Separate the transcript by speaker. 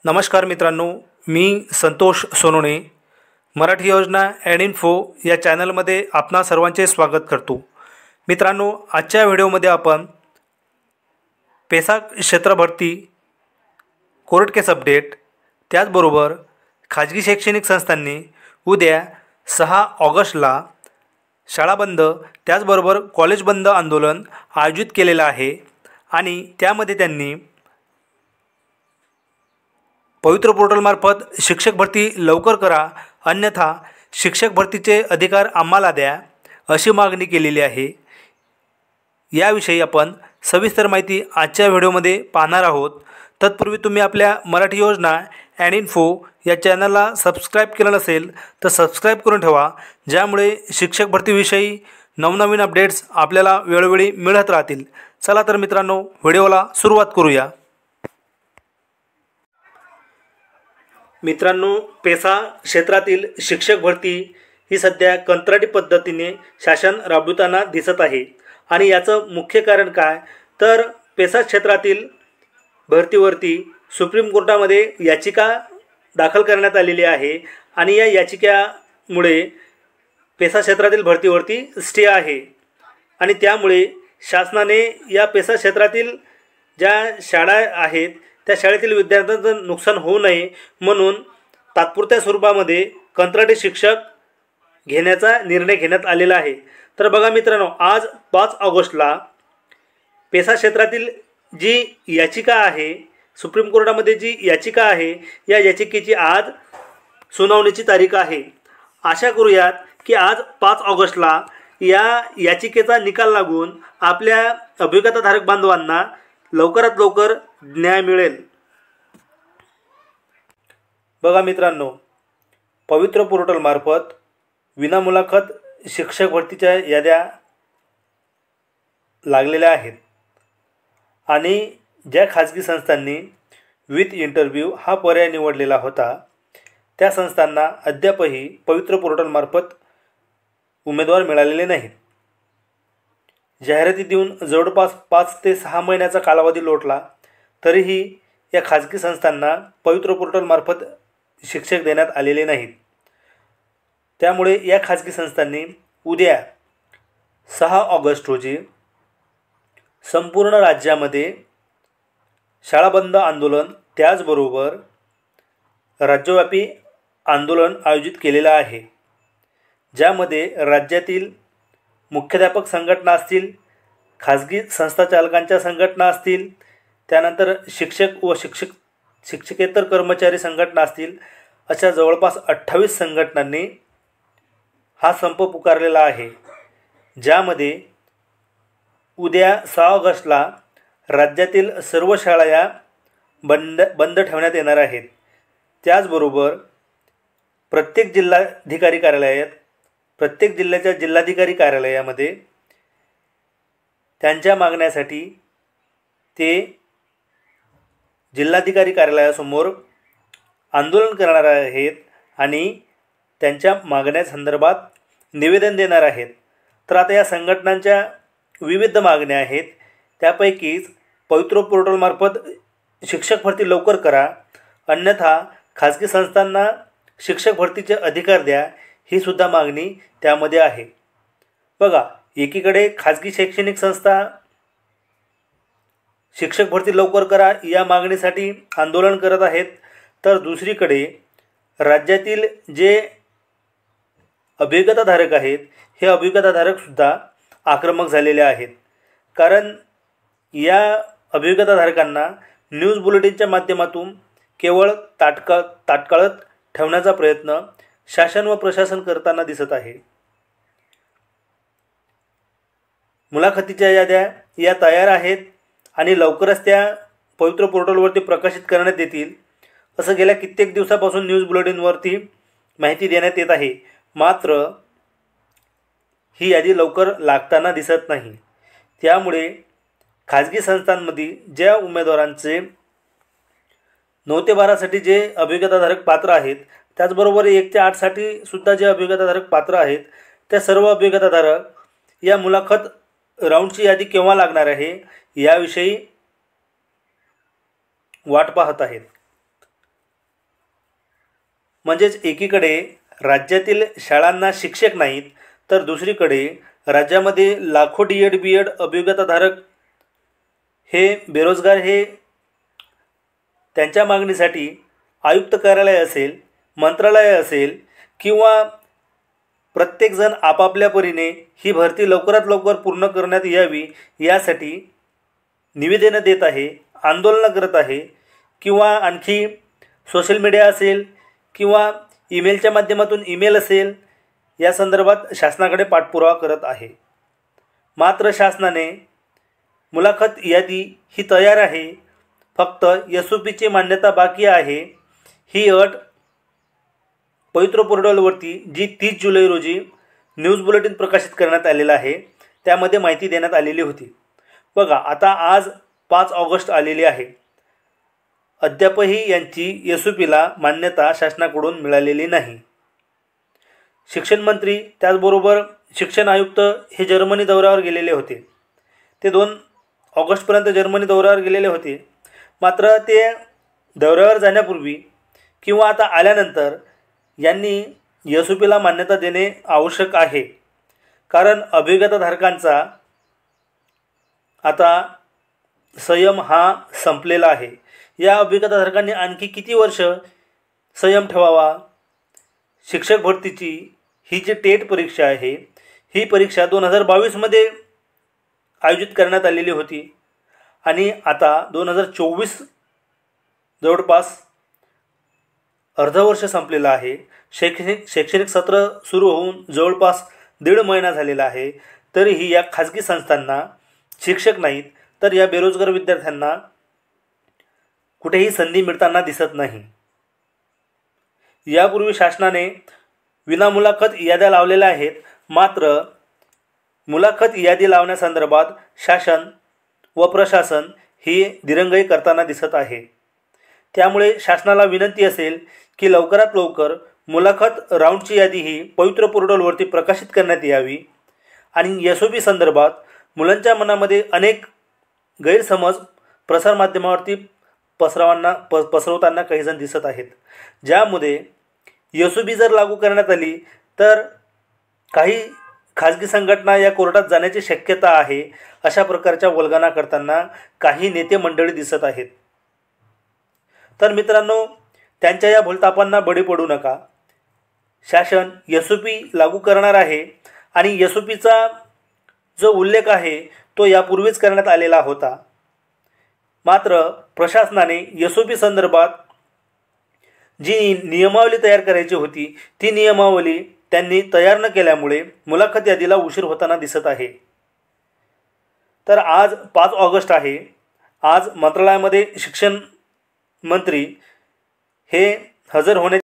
Speaker 1: नमस्कार मित्रांनो, मी संतोष सोनोने मराठी योजना ॲड इन्फो या चॅनलमध्ये आपणा सर्वांचे स्वागत करतो। मित्रांनो, आजच्या व्हिडिओमध्ये आपण पेसा क्षेत्र भरती कोर्ट केस अपडेट, त्याचबरोबर खाजगी शैक्षणिक संस्थांनी उद्या 6 ऑगस्टला शाळा बंद त्याचबरोबर कॉलेज बंद आंदोलन आयोजित केलेलं आहे आणि त्यामध्ये त्यांनी पवित्र पोर्टलमार्फत शिक्षक भरती लवकर करा, अन्यथा शिक्षक भरतीचे अधिकार आम्हाला द्या अशी मागणी केलेली आहे। याविषयी आपण सविस्तर माहिती आजच्या व्हिडिओमध्ये पाहणार आहोत। तत्पूर्वी तुम्ही आपल्या मराठी योजना ॲड इन्फो या चॅनलला सबस्क्राईब केलं नसेल तर सबस्क्राईब करून ठेवा, ज्यामुळे शिक्षक भरतीविषयी नवनवीन अपडेट्स आपल्याला वेळोवेळी मिळत राहतील। चला तर मित्रांनो, व्हिडिओला सुरुवात करूया। मित्रांनो, पेसा क्षेत्रातील शिक्षक भरती ही सध्या कंत्राटी पद्धतीने शासन राबवताना दिसत आहे आणि याचं मुख्य कारण काय तर पेसा क्षेत्रातील भरतीवरती सुप्रीम कोर्टामध्ये याचिका दाखल करण्यात आलेली आहे आणि या याचिकेमुळे पेसा क्षेत्रातील भरतीवरती स्टे आहे आणि त्यामुळे शासनाने या पेसा क्षेत्रातील ज्या शाळा आहेत त्या शाळेतील विद्यार्थ्यांचं नुकसान होऊ नये म्हणून तात्पुरत्या स्वरूपामध्ये कंत्राटी शिक्षक घेण्याचा निर्णय घेण्यात आलेला आहे। तर बघा मित्रांनो, आज 5 ऑगस्टला पेसा क्षेत्रातील जी याचिका आहे, सुप्रीम कोर्टामध्ये जी याचिका आहे, या याचिकेची आज सुनावणीची तारीख आहे। आशा करूयात की आज 5 ऑगस्टला या याचिकेचा निकाल लागून आपल्या अभियोग्यताधारक बांधवांना लवकरात लवकर न्याय मिळेल। बघा मित्रांनो, पवित्र पोर्टल मार्फत विनामुलाखत शिक्षक भरतीच्या याद्या लागलेल्या आहेत आणि ज्या खाजगी संस्थांनी विथ इंटरव्ह्यू हा पर्याय निवडलेला होता त्या संस्थांना अद्यापही पवित्र पोर्टल मार्फत उमेदवार मिळालेले नाहीत। जाहिराती देऊन जवळपास 5 ते 6 महिन्याचा कालावधी लोटला तरीही या खाजगी संस्थांना पवित्र पोर्टल मार्फत शिक्षक देण्यात आलेले नाहीत। त्यामुळे या खाजगी संस्थांनी उद्या 6 ऑगस्ट रोजी संपूर्ण राज्यामध्ये शाळा बंद आंदोलन त्याचबरोबर राज्यव्यापी आंदोलन आयोजित केलेलं आहे, ज्यामध्ये राज्यातील मुख्याध्यापक संघटना असतील, खाजगी संस्था चालकांच्या संघटना असतील, त्यानंतर शिक्षक व शिक्षकेतर कर्मचारी संघटना असतील, अशा जवळपास 28 संघटनांनी हा संप पुकारलेला आहे, ज्यामध्ये उद्या 6 ऑगस्टला राज्यातील सर्व शाळा या बंद ठेवण्यात येणार आहेत। त्याचबरोबर प्रत्येक जिल्हाधिकारी कार्यालयात, प्रत्येक जिल्ह्याच्या जिल्हाधिकारी कार्यालयामध्ये त्यांच्या मागण्यासाठी ते जिल्हाधिकारी कार्यालयासमोर आंदोलन करणार आहेत आणि त्यांच्या मागण्यासंदर्भात निवेदन देणार आहेत। तर आता या संघटनांच्या विविध मागण्या आहेत, त्यापैकीच पवित्र पोर्टलमार्फत शिक्षक भरती लवकर करा, अन्यथा खाजगी संस्थांना शिक्षक भरतीचे अधिकार द्या, ही सुद्धा मागणी त्यामध्ये आहे। बघा, एकीकडे खाजगी शैक्षणिक संस्था शिक्षक भरती लवकर करा या मागणीसाठी आंदोलन करत आहेत, तर दुसरीकडे राज्यातील जे अभियोग्यताधारक आहेत हे अभियोग्यताधारकसुद्धा आक्रमक झालेले आहेत, कारण या अभियोग्यताधारकांना न्यूज बुलेटिनच्या माध्यमातून केवळ ताटकळत ठेवण्याचा प्रयत्न शासन व प्रशासन करताना दिसत आहे। मुलाखतीच्या याद्या या तयार आहेत आणि लवकरच त्या पवित्र पोर्टलवरती प्रकाशित करण्यात येतील असं गेल्या कित्येक दिवसापासून न्यूज बुलेटिनवरती माहिती देण्यात येत आहे, मात्र ही यादी लवकर लागताना दिसत नाही। त्यामुळे खाजगी संस्थांमध्ये ज्या उमेदवारांचे 9 ते 12साठी जे अभियोग्यताधारक पात्र आहेत, त्याचबरोबर 1 ते 8साठी सुद्धा जे अभियोग्यताधारक पात्र आहेत, त्या सर्व अभियोग्यताधारक या मुलाखत राऊंडची यादी केव्हा लागणार आहे याविषयी वाट पाहत आहेत। म्हणजेच एकीकडे राज्यातील शाळांना शिक्षक नाहीत, तर दुसरीकडे राज्यामध्ये लाखो डी.एड. बी.एड. अभियोग्यताधारक हे बेरोजगार हे त्यांच्या मागणीसाठी आयुक्त कार्यालय असेल, मंत्रालय असेल किंवा प्रत्येकजण आपापल्या परीने ही भरती लवकरात लवकर पूर्ण करण्यात यावी यासाठी निवेदनं देत आहे, आंदोलनं करत आहे किंवा आणखी सोशल मीडिया असेल किंवा ईमेलच्या माध्यमातून ईमेल असेल या संदर्भात शासनाकडे पाठपुरावा करत आहे. मात्र शासनाने मुलाखत यादी ही तयार आहे, फक्त SOPची मान्यता बाकी आहे. ही अट पवित्र पोर्टलवरती जी 30 जुलै रोजी न्यूज बुलेटिन प्रकाशित करण्यात आलेला आहे त्यामध्ये माहिती देण्यात आलेली होती. बघा, आता आज 5 ऑगस्ट आलेली आहे. अद्यापही यांची SOPला मान्यता शासनाकडून मिळालेली नाही. शिक्षण मंत्री त्याचबरोबर शिक्षण आयुक्त हे जर्मनी दौऱ्यावर गेलेले होते. ते 2 ऑगस्टपर्यंत जर्मनी दौऱ्यावर गेलेले होते. मात्र ते दौऱ्यावर जाण्यापूर्वी किंवा आता आल्यानंतर यांनी SOPला मान्यता देणे आवश्यक आहे. कारण अभियोग्यताधारकांचा आता संयम हा संपलेला आहे. या अभियोग्यताधारकांनी आणखी किती वर्ष संयम ठेवावा? शिक्षक भरतीची ही जी टेट परीक्षा आहे ही परीक्षा 2022मध्ये आयोजित करण्यात आलेली होती आणि आता 2024 जवळपास अर्धवर्ष संपलेलं आहे. शैक्षणिक सत्र सुरू होऊन जवळपास 1.5 महिना झालेला आहे. तरीही या खाजगी संस्थांना शिक्षक नाहीत, तर या बेरोजगार विद्यार्थ्यांना कुठेही संधी मिळताना दिसत नाही. यापूर्वी शासनाने विनामुलाखत याद्या लावलेल्या आहेत. मात्र मुलाखत यादी लावण्यासंदर्भात शासन व प्रशासन ही दिरंगाई करताना दिसत आहे. त्यामुळे शासनाला विनंती असेल की लवकरात लवकर मुलाखत राऊंडची यादी ही पवित्र पोर्टलवरती प्रकाशित करण्यात यावी. आणि SOP संदर्भात मुलांच्या मनामध्ये अनेक गैरसमज प्रसारमाध्यमावरती पसरवताना काही जण दिसत आहेत. ज्यामध्ये SOP जर लागू करण्यात आली तर काही खाजगी संघटना या कोर्टात जाण्याची शक्यता आहे, अशा प्रकारच्या वल्गना करताना काही नेते मंडळी दिसत आहेत. तर मित्रांनो, त्यांच्या या भूलथापांना बळी पडू नका. शासन SOP लागू करणार आहे आणि SOPचा जो उल्लेख आहे तो यापूर्वीच करण्यात आलेला होता. मात्र प्रशासनाने SOP संदर्भात जी नियमावली तयार करायची होती ती नियमावली त्यांनी तयार न केल्यामुळे मुलाखत यादीला उशीर होताना दिसत आहे. तर आज 5 ऑगस्ट आहे. आज मंत्रालयामध्ये शिक्षण मंत्री हे हजर होण्याची